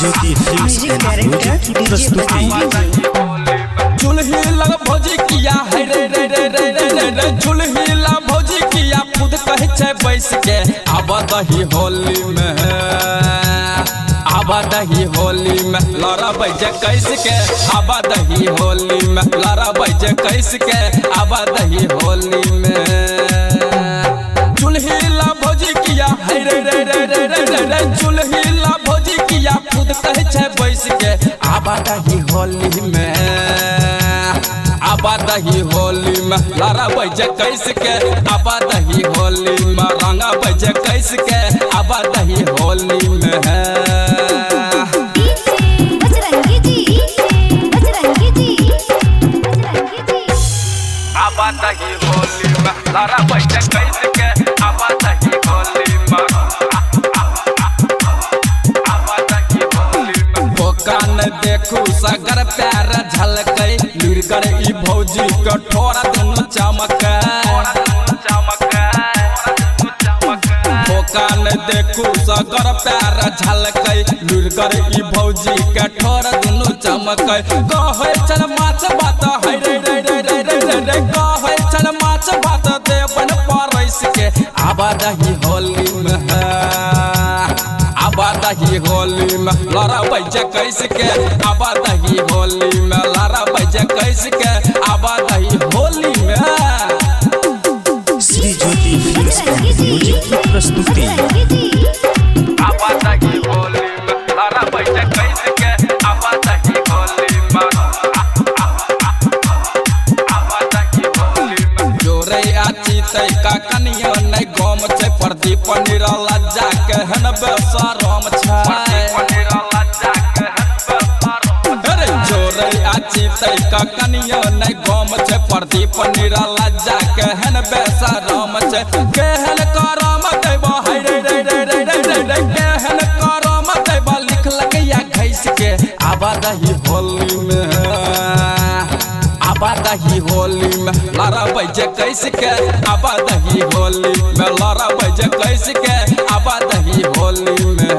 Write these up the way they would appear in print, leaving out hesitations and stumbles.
Jyoti films and music की प्रस्तुति। चुल्ही लग भौजी किया है रे रे रे रे रे रे रे चुल्ही लग भौजी किया खुद कहे छे बैस के आबा दही होली में आबा दही होली में लड़ा बजे कैस के आबा दही होली में लड़ा बजे कैस के आबा दही होली में चुल्ही लग भौजी किया है रे रे रे रे रे रे रे चुल्ही लग भौजी किया खुद कहे छे बैस के आबा दही होली में आबा दही होली में लड़ा बजे कैस के आबा दही होली में रंगा बजे कैस के आबा दही होली में आबा दही होली में लड़ा बजे कैस के आबा दही होली में आबा दही होली में भोकान देखू सगर पैर झलकै लुरगर ई भौजी कठोरा दुनु चमकै भोकान देखू सगर पैर झलकै लुरगर ई भौजी कठोरा दुनु चमकै कहै चल माछ बात है रे रे रे रे रे रे रे कहै चल माछ बात देवन परैस के आबा दही होली में आबा दही होली में लड़ा बजे कैस के आबा दही होली में लड़ा बजे कैस के आबा दही होली में Shri Jyoti films and music की प्रस्तुति। आबा दही होली में लड़ा बजे कैस के आबा दही होली में आबा दही होली में जोरे आची तै का कनियो नै गम छै प्रदीप निराला जाके हन बेसरम छै अरे जोरे आची तै का कनियो नै गम छै प्रदीप निराला जाके हन बेसरम छै केहन करम देबा है रे रे रे रे रे रे रे केहन करम देबा लिखलक या घैस के आबा दही होली में आबा दही होली में लड़ा बजे कैस के आबा दही होली में लड़ा बजे कैस के आबा दही होली में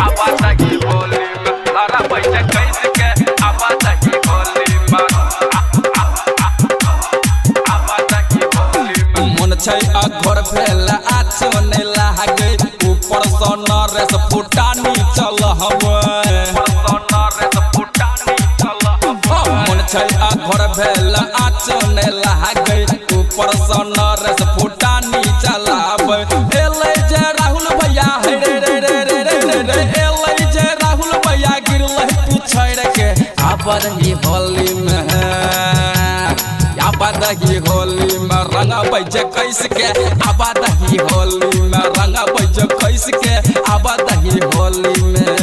आबा दही होली में लड़ा बजे कैस के आबा दही होली में आबा दही होली में मन छै अघोर भेल आछो नै लागे ऊपर सँ नरेश फुटानी चल हवे मन छै अघोर भेल आछो नै लागे ऊपर सँ नरेश फुटानी चलावे एलै जे राहुल भैया है रे रे रे रे रे रे रे एलै जे राहुल भैया गिरलै पिछड़ के आबा दही होली में आबा दही होली में रंगा बजे कैस के आबा दही होली में रंगा बजे कैस के आबा दही होली में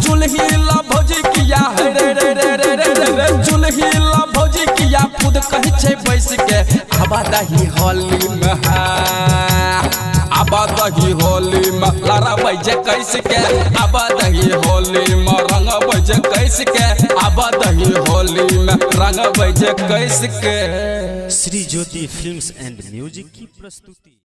चुल्ही ला भौजी किया है रे रे रे रे रे रे रे चुल्ही ला भौजी किया खुद कहे छे बैस के आबा दही होली में आबा दही होली में लड़ा बजे कैस के आबा दही होली में रंग बजे कैस के आबा दही होली में रंग बजे कैस के Shri Jyoti films and music की प्रस्तुति।